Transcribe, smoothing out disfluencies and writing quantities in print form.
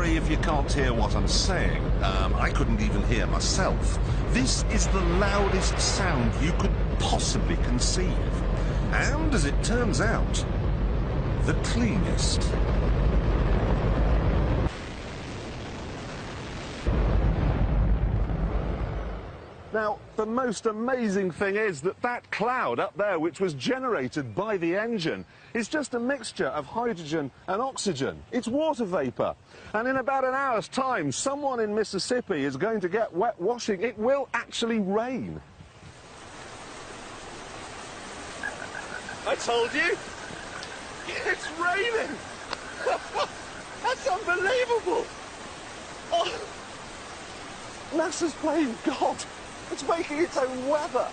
sorry if you can't hear what I'm saying. I couldn't even hear myself. This is the loudest sound you could possibly conceive. And, as it turns out, the cleanest. Now, the most amazing thing is that that cloud up there, which was generated by the engine, is just a mixture of hydrogen and oxygen. It's water vapour. And in about an hour's time, someone in Mississippi is going to get wet washing. It will actually rain. I told you! It's raining! That's unbelievable! Oh, NASA's playing God. It's making its own weather.